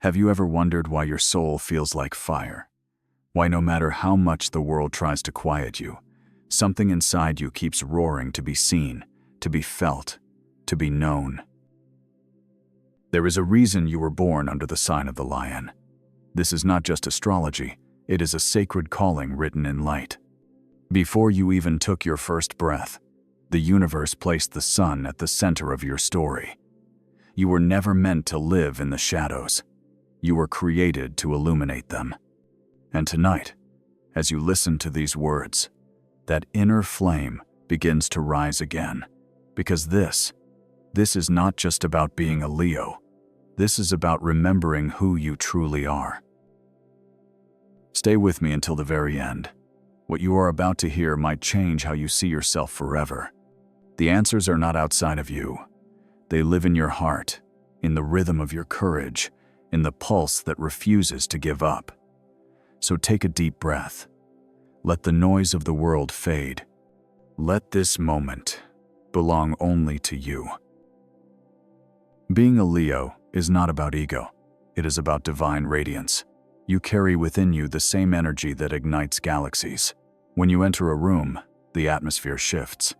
Have you ever wondered why your soul feels like fire? Why no matter how much the world tries to quiet you, something inside you keeps roaring to be seen, to be felt, to be known? There is a reason you were born under the sign of the lion. This is not just astrology, it is a sacred calling written in light. Before you even took your first breath, the universe placed the sun at the center of your story. You were never meant to live in the shadows. You were created to illuminate them. And tonight, as you listen to these words, that inner flame begins to rise again. Because this is not just about being a Leo. This is about remembering who you truly are. Stay with me until the very end. What you are about to hear might change how you see yourself forever. The answers are not outside of you. They live in your heart, in the rhythm of your courage, in the pulse that refuses to give up. So take a deep breath. Let the noise of the world fade. Let this moment belong only to you. Being a Leo is not about ego. It is about divine radiance. You carry within you the same energy that ignites galaxies. When you enter a room, the atmosphere shifts.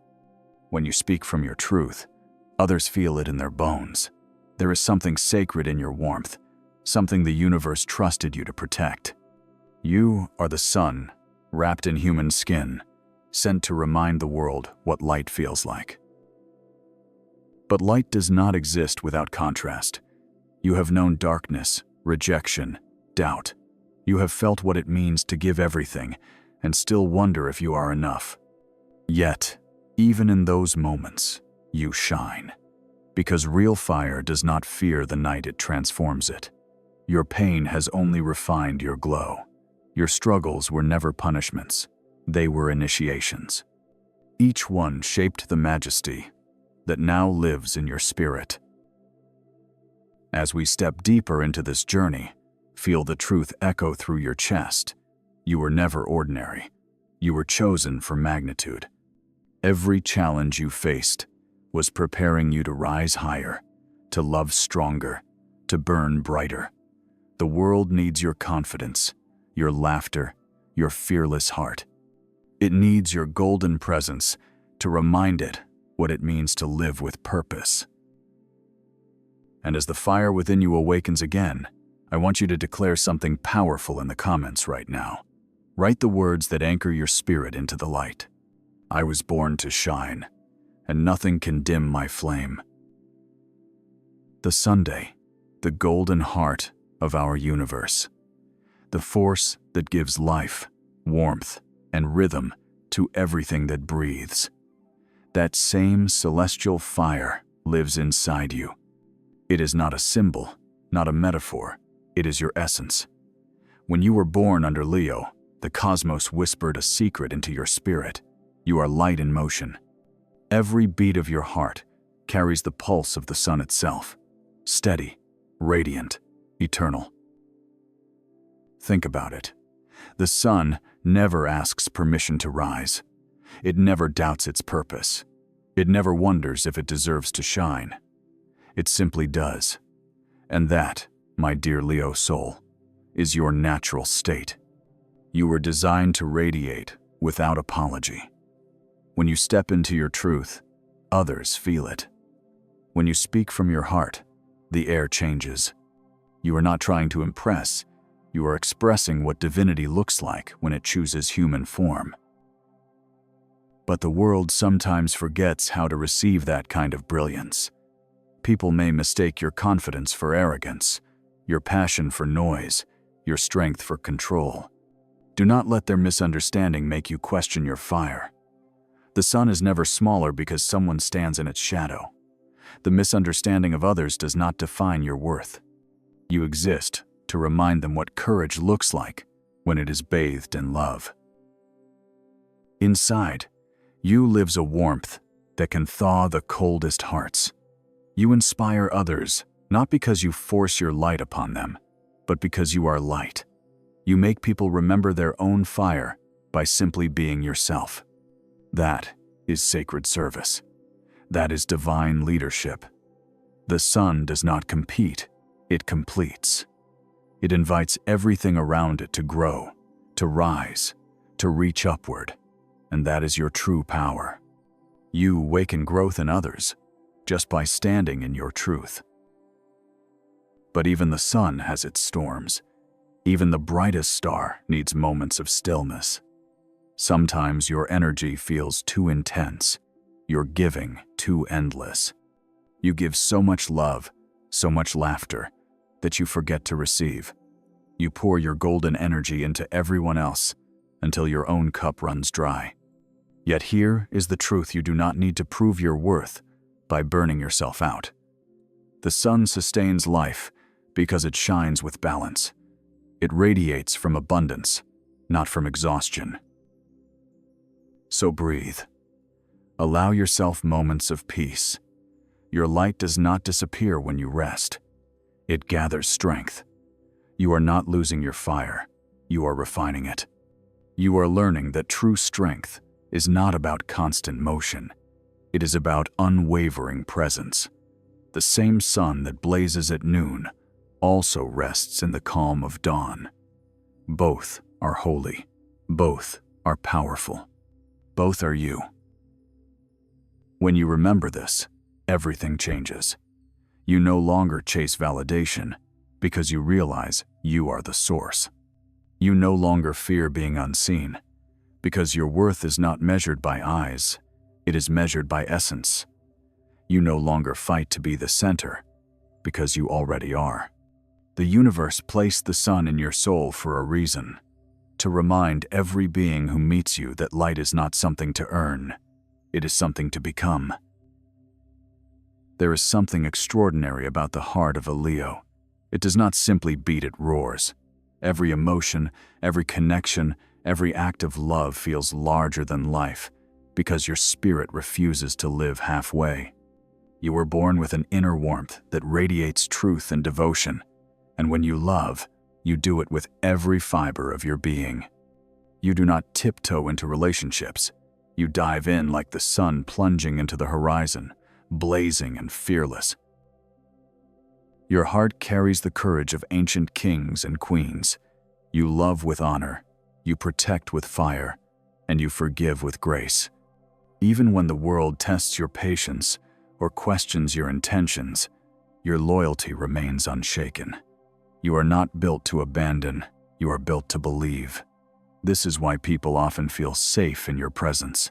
When you speak from your truth, others feel it in their bones. There is something sacred in your warmth, something the universe trusted you to protect. You are the sun, wrapped in human skin, sent to remind the world what light feels like. But light does not exist without contrast. You have known darkness, rejection, doubt. You have felt what it means to give everything and still wonder if you are enough. Yet, even in those moments, you shine. Because real fire does not fear the night it transforms it. Your pain has only refined your glow. Your struggles were never punishments. They were initiations. Each one shaped the majesty that now lives in your spirit. As we step deeper into this journey, feel the truth echo through your chest. You were never ordinary. You were chosen for magnitude. Every challenge you faced was preparing you to rise higher, to love stronger, to burn brighter. The world needs your confidence, your laughter, your fearless heart. It needs your golden presence to remind it what it means to live with purpose. And as the fire within you awakens again, I want you to declare something powerful in the comments right now. Write the words that anchor your spirit into the light. I was born to shine, and nothing can dim my flame. The Sunday, the golden heart of our universe. The force that gives life, warmth, and rhythm to everything that breathes. That same celestial fire lives inside you. It is not a symbol, not a metaphor. It is your essence. When you were born under Leo, the cosmos whispered a secret into your spirit. You are light in motion. Every beat of your heart carries the pulse of the sun itself. Steady, radiant, eternal. Think about it. The sun never asks permission to rise. It never doubts its purpose. It never wonders if it deserves to shine. It simply does. And that, my dear Leo soul, is your natural state. You were designed to radiate without apology. When you step into your truth, others feel it. When you speak from your heart, the air changes. You are not trying to impress. You are expressing what divinity looks like when it chooses human form. But the world sometimes forgets how to receive that kind of brilliance. People may mistake your confidence for arrogance, your passion for noise, your strength for control. Do not let their misunderstanding make you question your fire. The sun is never smaller because someone stands in its shadow. The misunderstanding of others does not define your worth. You exist to remind them what courage looks like when it is bathed in love. Inside, you lives a warmth that can thaw the coldest hearts. You inspire others, not because you force your light upon them, but because you are light. You make people remember their own fire by simply being yourself. That is sacred service. That is divine leadership. The sun does not compete, it completes. It invites everything around it to grow, to rise, to reach upward, and that is your true power. You awaken growth in others just by standing in your truth. But even the sun has its storms. Even the brightest star needs moments of stillness. Sometimes your energy feels too intense, your giving too endless. You give so much love, so much laughter, that you forget to receive. You pour your golden energy into everyone else until your own cup runs dry. Yet here is the truth: you do not need to prove your worth by burning yourself out. The sun sustains life because it shines with balance. It radiates from abundance, not from exhaustion. So breathe. Allow yourself moments of peace. Your light does not disappear when you rest. It gathers strength. You are not losing your fire. You are refining it. You are learning that true strength is not about constant motion. It is about unwavering presence. The same sun that blazes at noon also rests in the calm of dawn. Both are holy. Both are powerful. Both are you. When you remember this, everything changes. You no longer chase validation because you realize you are the source. You no longer fear being unseen because your worth is not measured by eyes, it is measured by essence. You no longer fight to be the center because you already are. The universe placed the sun in your soul for a reason, to remind every being who meets you that light is not something to earn, it is something to become. There is something extraordinary about the heart of a Leo. It does not simply beat, it roars. Every emotion, every connection, every act of love feels larger than life because your spirit refuses to live halfway. You were born with an inner warmth that radiates truth and devotion, and when you love, you do it with every fiber of your being. You do not tiptoe into relationships. You dive in like the sun plunging into the horizon, blazing and fearless. Your heart carries the courage of ancient kings and queens. You love with honor, you protect with fire, and you forgive with grace. Even when the world tests your patience or questions your intentions, your loyalty remains unshaken. You are not built to abandon, you are built to believe. This is why people often feel safe in your presence.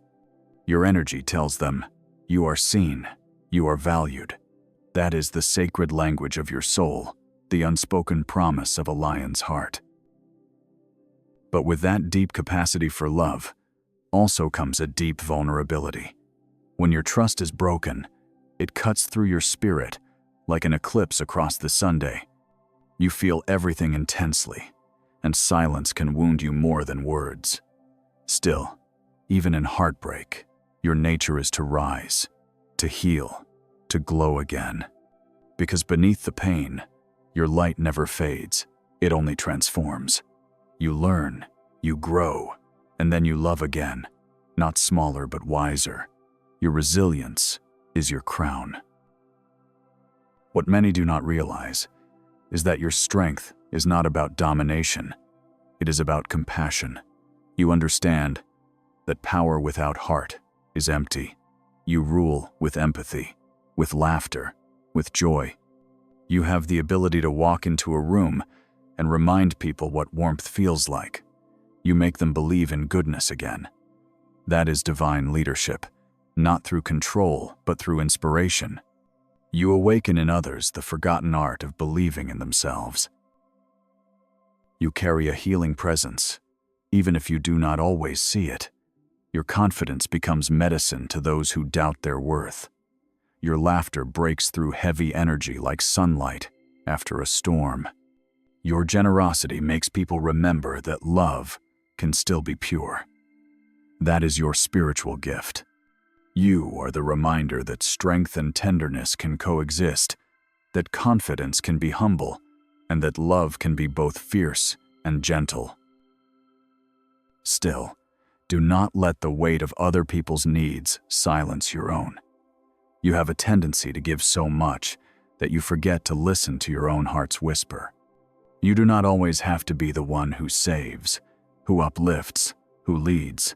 Your energy tells them, you are seen, you are valued. That is the sacred language of your soul, the unspoken promise of a lion's heart. But with that deep capacity for love, also comes a deep vulnerability. When your trust is broken, it cuts through your spirit like an eclipse across the Sunday. You feel everything intensely, and silence can wound you more than words. Still, even in heartbreak, your nature is to rise, to heal, to glow again. Because beneath the pain, your light never fades, it only transforms. You learn, you grow, and then you love again, not smaller but wiser. Your resilience is your crown. What many do not realize is that your strength is not about domination, it is about compassion. You understand that power without heart is empty. You rule with empathy, with laughter, with joy. You have the ability to walk into a room and remind people what warmth feels like. You make them believe in goodness again. That is divine leadership, not through control, but through inspiration. You awaken in others the forgotten art of believing in themselves. You carry a healing presence, even if you do not always see it. Your confidence becomes medicine to those who doubt their worth. Your laughter breaks through heavy energy like sunlight after a storm. Your generosity makes people remember that love can still be pure. That is your spiritual gift. You are the reminder that strength and tenderness can coexist, that confidence can be humble, and that love can be both fierce and gentle. Still, do not let the weight of other people's needs silence your own. You have a tendency to give so much that you forget to listen to your own heart's whisper. You do not always have to be the one who saves, who uplifts, who leads.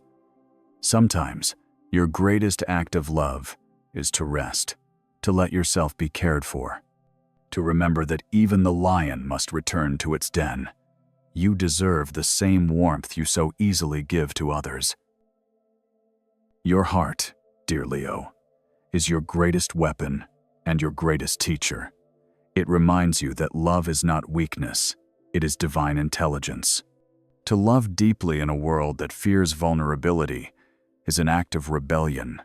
Sometimes, your greatest act of love is to rest, to let yourself be cared for, to remember that even the lion must return to its den. You deserve the same warmth you so easily give to others. Your heart, dear Leo, is your greatest weapon and your greatest teacher. It reminds you that love is not weakness, it is divine intelligence. To love deeply in a world that fears vulnerability is an act of rebellion.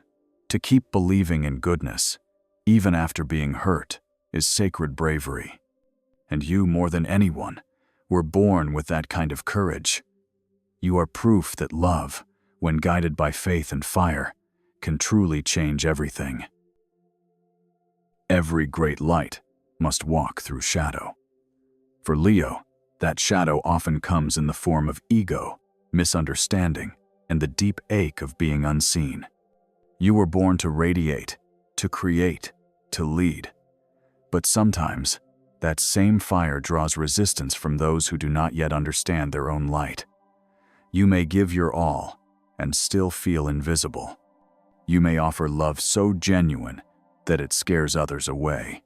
To keep believing in goodness, even after being hurt, is sacred bravery. And you, more than anyone, were born with that kind of courage. You are proof that love, when guided by faith and fire, can truly change everything. Every great light must walk through shadow. For Leo, that shadow often comes in the form of ego, misunderstanding, and the deep ache of being unseen. You were born to radiate, to create, to lead. But sometimes, that same fire draws resistance from those who do not yet understand their own light. You may give your all and still feel invisible. You may offer love so genuine that it scares others away.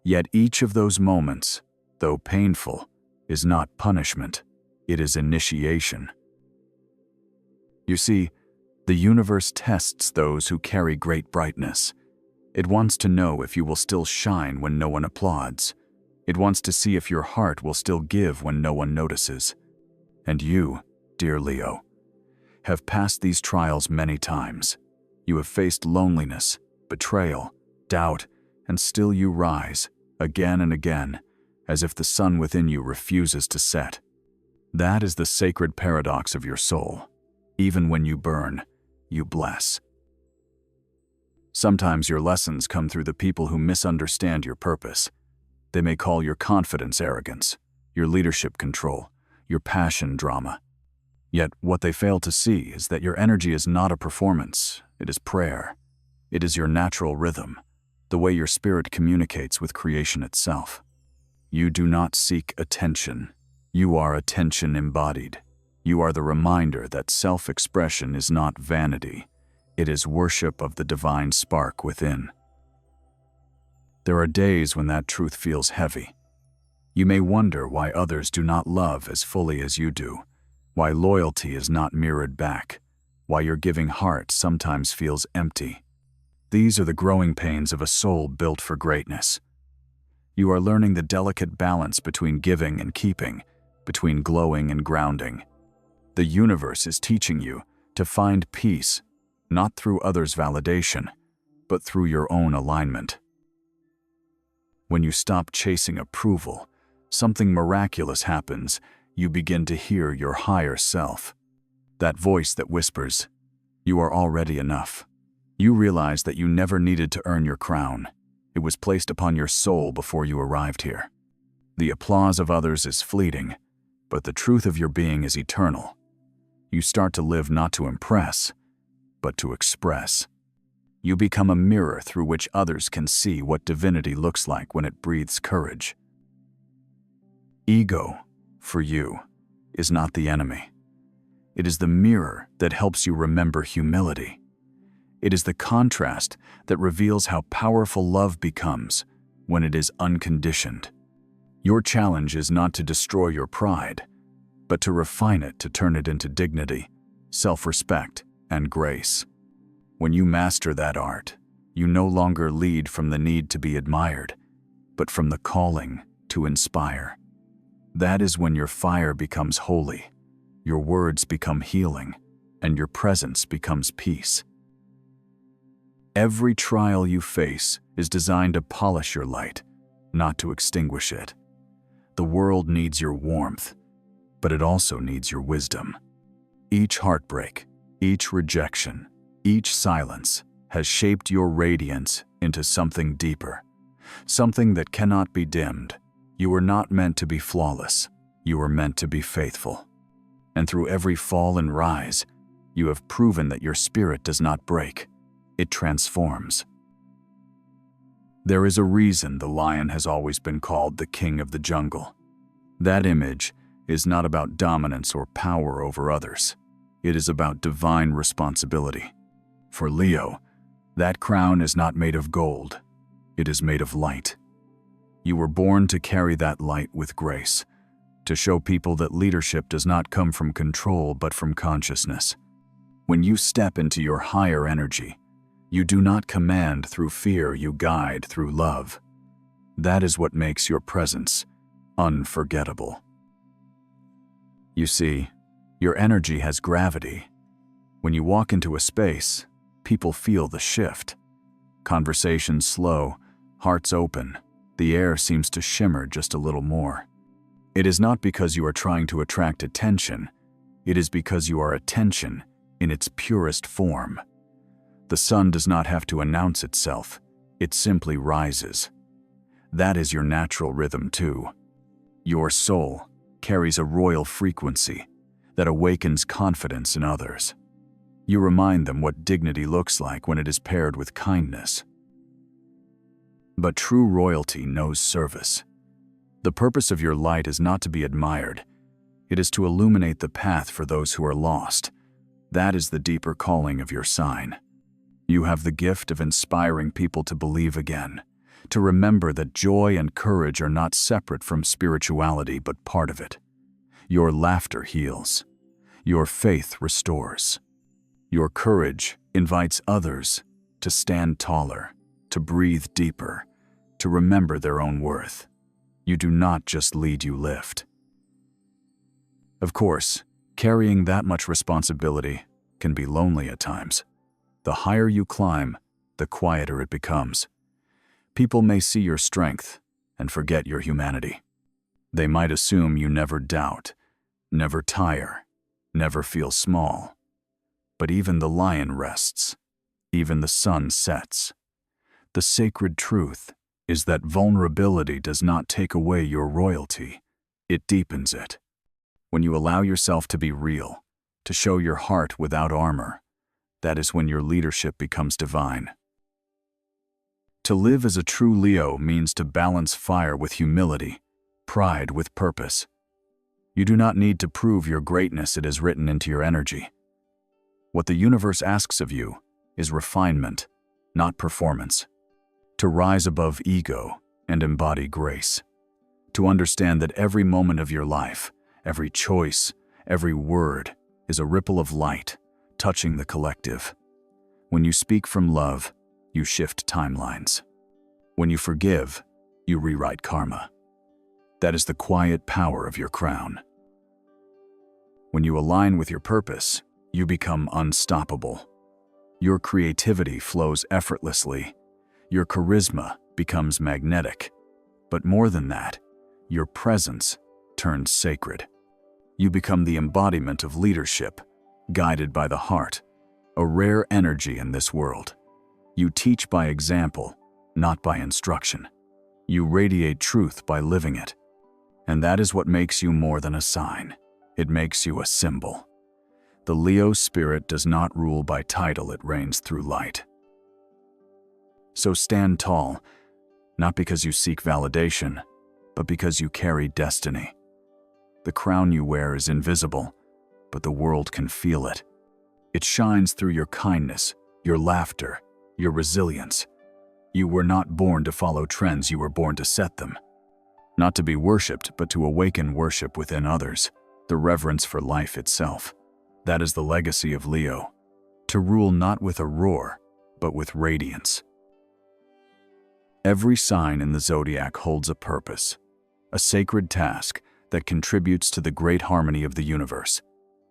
Yet each of those moments, though painful, is not punishment, it is initiation. You see, the universe tests those who carry great brightness. It wants to know if you will still shine when no one applauds. It wants to see if your heart will still give when no one notices. And you, dear Leo, have passed these trials many times. You have faced loneliness, betrayal, doubt, and still you rise, again and again, as if the sun within you refuses to set. That is the sacred paradox of your soul. Even when you burn, you bless. Sometimes your lessons come through the people who misunderstand your purpose. They may call your confidence arrogance, your leadership control, your passion drama. Yet what they fail to see is that your energy is not a performance, it is prayer. It is your natural rhythm, the way your spirit communicates with creation itself. You do not seek attention. You are attention embodied. You are the reminder that self-expression is not vanity. It is worship of the divine spark within. There are days when that truth feels heavy. You may wonder why others do not love as fully as you do, why loyalty is not mirrored back, why your giving heart sometimes feels empty. These are the growing pains of a soul built for greatness. You are learning the delicate balance between giving and keeping, between glowing and grounding. The universe is teaching you to find peace, not through others' validation, but through your own alignment. When you stop chasing approval, something miraculous happens. You begin to hear your higher self. That voice that whispers, "You are already enough." You realize that you never needed to earn your crown. It was placed upon your soul before you arrived here. The applause of others is fleeting, but the truth of your being is eternal. You start to live not to impress, but to express. You become a mirror through which others can see what divinity looks like when it breathes courage. Ego, for you, is not the enemy. It is the mirror that helps you remember humility. It is the contrast that reveals how powerful love becomes when it is unconditioned. Your challenge is not to destroy your pride, but to refine it to turn it into dignity, self-respect, and grace. When you master that art, you no longer lead from the need to be admired, but from the calling to inspire. That is when your fire becomes holy, your words become healing, and your presence becomes peace. Every trial you face is designed to polish your light, not to extinguish it. The world needs your warmth, but it also needs your wisdom. Each heartbreak, each rejection, each silence has shaped your radiance into something deeper, something that cannot be dimmed. You were not meant to be flawless. You were meant to be faithful. And through every fall and rise, you have proven that your spirit does not break. It transforms. There is a reason the lion has always been called the king of the jungle. That image is not about dominance or power over others. It is about divine responsibility. For Leo, that crown is not made of gold. It is made of light. You were born to carry that light with grace, to show people that leadership does not come from control but from consciousness. When you step into your higher energy, you do not command through fear, you guide through love. That is what makes your presence unforgettable. You see, your energy has gravity. When you walk into a space, people feel the shift. Conversations slow, hearts open, the air seems to shimmer just a little more. It is not because you are trying to attract attention, it is because you are attention in its purest form. The sun does not have to announce itself, it simply rises. That is your natural rhythm too. Your soul carries a royal frequency that awakens confidence in others. You remind them what dignity looks like when it is paired with kindness. But true royalty knows service. The purpose of your light is not to be admired. It is to illuminate the path for those who are lost. That is the deeper calling of your sign. You have the gift of inspiring people to believe again, to remember that joy and courage are not separate from spirituality but part of it. Your laughter heals. Your faith restores. Your courage invites others to stand taller, to breathe deeper, to remember their own worth. You do not just lead, you lift. Of course, carrying that much responsibility can be lonely at times. The higher you climb, the quieter it becomes. People may see your strength and forget your humanity. They might assume you never doubt, never tire, never feel small. But even the lion rests. Even the sun sets. The sacred truth is that vulnerability does not take away your royalty. It deepens it. When you allow yourself to be real, to show your heart without armor, that is when your leadership becomes divine. To live as a true Leo means to balance fire with humility, pride with purpose. You do not need to prove your greatness, it is written into your energy. What the universe asks of you is refinement, not performance. To rise above ego and embody grace. To understand that every moment of your life, every choice, every word is a ripple of light touching the collective. When you speak from love, you shift timelines. When you forgive, you rewrite karma. That is the quiet power of your crown. When you align with your purpose, you become unstoppable. Your creativity flows effortlessly. Your charisma becomes magnetic. But more than that, your presence turns sacred. You become the embodiment of leadership, guided by the heart, a rare energy in this world. You teach by example, not by instruction. You radiate truth by living it. And that is what makes you more than a sign. It makes you a symbol. The Leo spirit does not rule by title, it reigns through light. So stand tall, not because you seek validation, but because you carry destiny. The crown you wear is invisible, but the world can feel it. It shines through your kindness, your laughter, your resilience. You were not born to follow trends, you were born to set them. Not to be worshipped, but to awaken worship within others, the reverence for life itself. That is the legacy of Leo, to rule not with a roar, but with radiance. Every sign in the zodiac holds a purpose, a sacred task that contributes to the great harmony of the universe.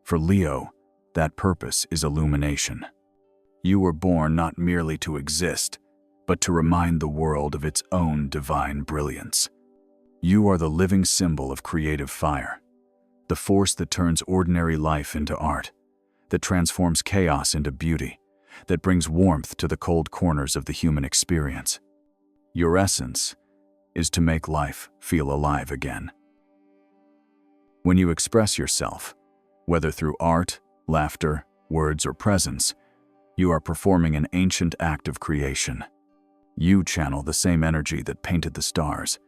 For Leo, that purpose is illumination. You were born not merely to exist, but to remind the world of its own divine brilliance. You are the living symbol of creative fire, the force that turns ordinary life into art, that transforms chaos into beauty, that brings warmth to the cold corners of the human experience. Your essence is to make life feel alive again. When you express yourself, whether through art, laughter, words, or presence, you are performing an ancient act of creation. You channel the same energy that painted the stars,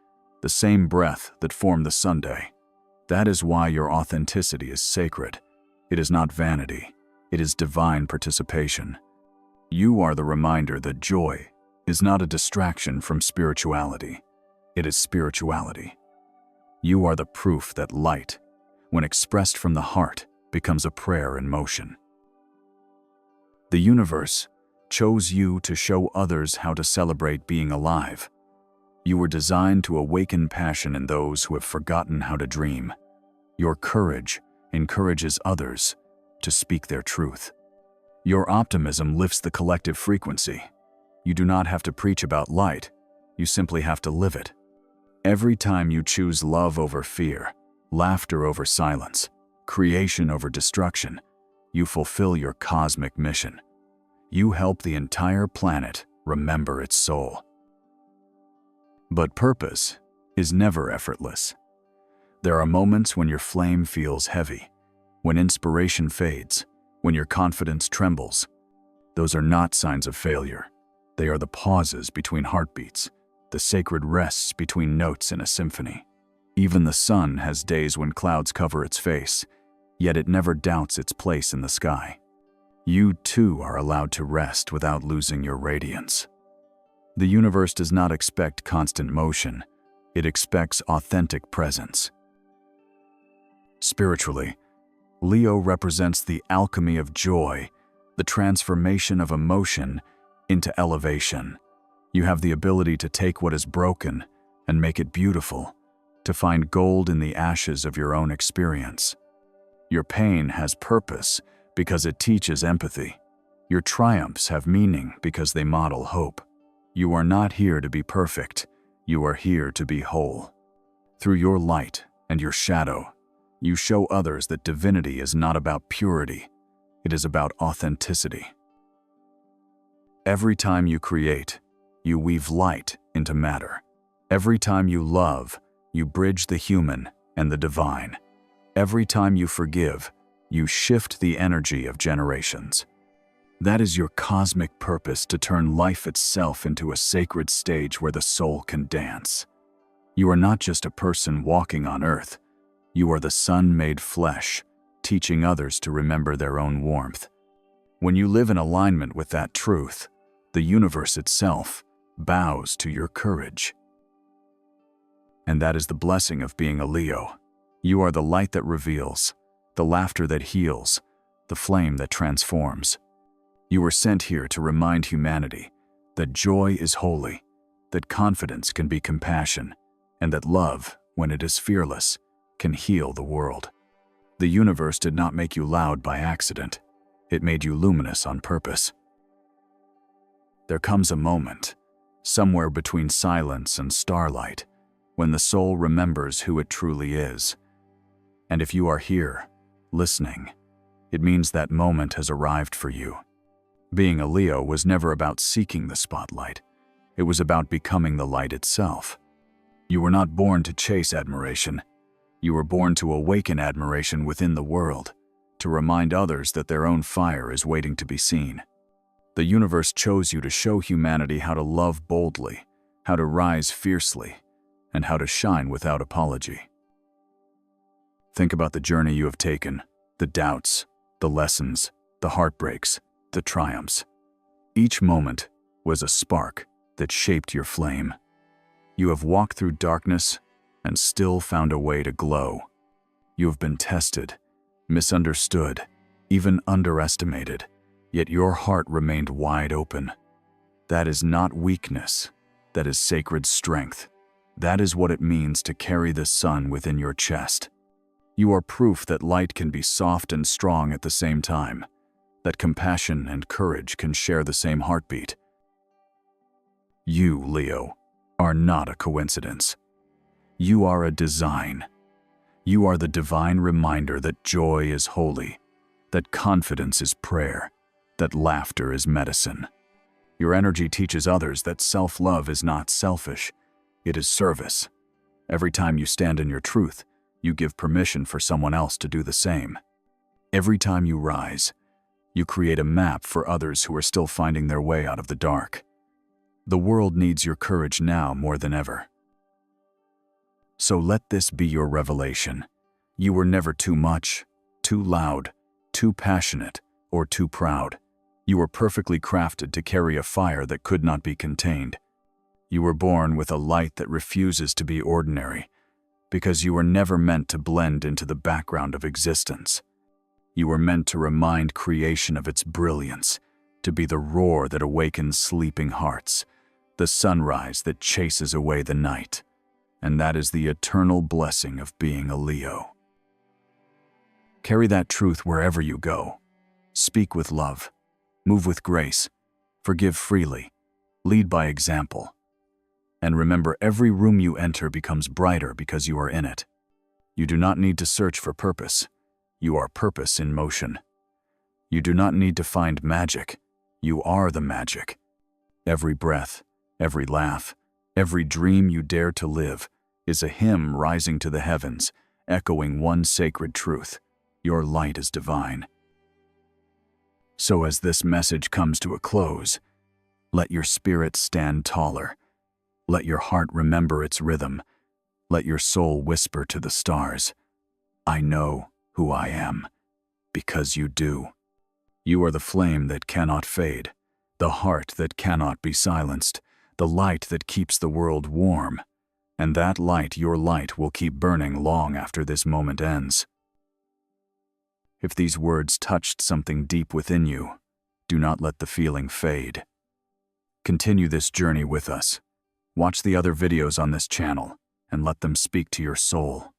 the same breath that formed the Sunday, That is why your authenticity is sacred. It is not vanity. It is divine participation. You are the reminder that joy is not a distraction from spirituality. It is spirituality. You are the proof that light, when expressed from the heart, becomes a prayer in motion. The universe chose you to show others how to celebrate being alive. You were designed to awaken passion in those who have forgotten how to dream. Your courage encourages others to speak their truth. Your optimism lifts the collective frequency. You do not have to preach about light, you simply have to live it. Every time you choose love over fear, laughter over silence, creation over destruction, you fulfill your cosmic mission. You help the entire planet remember its soul. But purpose is never effortless. There are moments when your flame feels heavy, when inspiration fades, when your confidence trembles. Those are not signs of failure. They are the pauses between heartbeats, the sacred rests between notes in a symphony. Even the sun has days when clouds cover its face, yet it never doubts its place in the sky. You too are allowed to rest without losing your radiance. The universe does not expect constant motion. It expects authentic presence. Spiritually, Leo represents the alchemy of joy, the transformation of emotion into elevation. You have the ability to take what is broken and make it beautiful, to find gold in the ashes of your own experience. Your pain has purpose because it teaches empathy. Your triumphs have meaning because they model hope. You are not here to be perfect. You are here to be whole. Through your light and your shadow, you show others that divinity is not about purity. It is about authenticity. Every time you create, you weave light into matter. Every time you love, you bridge the human and the divine. Every time you forgive, you shift the energy of generations. That is your cosmic purpose, to turn life itself into a sacred stage where the soul can dance. You are not just a person walking on earth. You are the sun made flesh, teaching others to remember their own warmth. When you live in alignment with that truth, the universe itself bows to your courage. And that is the blessing of being a Leo. You are the light that reveals, the laughter that heals, the flame that transforms. You were sent here to remind humanity that joy is holy, that confidence can be compassion, and that love, when it is fearless, can heal the world. The universe did not make you loud by accident. It made you luminous on purpose. There comes a moment, somewhere between silence and starlight, when the soul remembers who it truly is. And if you are here, listening, it means that moment has arrived for you. Being a Leo was never about seeking the spotlight. It was about becoming the light itself. You were not born to chase admiration. You were born to awaken admiration within the world, to remind others that their own fire is waiting to be seen. The universe chose you to show humanity how to love boldly, how to rise fiercely, and how to shine without apology. Think about the journey you have taken, the doubts, the lessons, the heartbreaks, the triumphs. Each moment was a spark that shaped your flame. You have walked through darkness and still found a way to glow. You have been tested, misunderstood, even underestimated, yet your heart remained wide open. That is not weakness, that is sacred strength. That is what it means to carry the sun within your chest. You are proof that light can be soft and strong at the same time, that compassion and courage can share the same heartbeat. You, Leo, are not a coincidence. You are a design. You are the divine reminder that joy is holy, that confidence is prayer, that laughter is medicine. Your energy teaches others that self-love is not selfish, it is service. Every time you stand in your truth, you give permission for someone else to do the same. Every time you rise, you create a map for others who are still finding their way out of the dark. The world needs your courage now more than ever. So let this be your revelation. You were never too much, too loud, too passionate, or too proud. You were perfectly crafted to carry a fire that could not be contained. You were born with a light that refuses to be ordinary, because you were never meant to blend into the background of existence. You were meant to remind creation of its brilliance, to be the roar that awakens sleeping hearts, the sunrise that chases away the night. And that is the eternal blessing of being a Leo. Carry that truth wherever you go. Speak with love. Move with grace. Forgive freely. Lead by example. And remember, every room you enter becomes brighter because you are in it. You do not need to search for purpose. You are purpose in motion. You do not need to find magic. You are the magic. Every breath, every laugh, every dream you dare to live is a hymn rising to the heavens, echoing one sacred truth: your light is divine. So as this message comes to a close, let your spirit stand taller. Let your heart remember its rhythm. Let your soul whisper to the stars, I know who I am, because you do. You are the flame that cannot fade, the heart that cannot be silenced, the light that keeps the world warm. And that light, your light, will keep burning long after this moment ends. If these words touched something deep within you, do not let the feeling fade. Continue this journey with us. Watch the other videos on this channel and let them speak to your soul.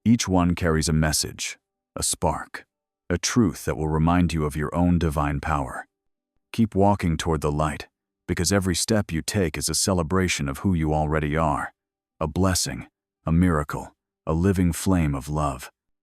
Each one carries a message, a spark, a truth that will remind you of your own divine power. Keep walking toward the light, because every step you take is a celebration of who you already are, a blessing, a miracle, a living flame of love.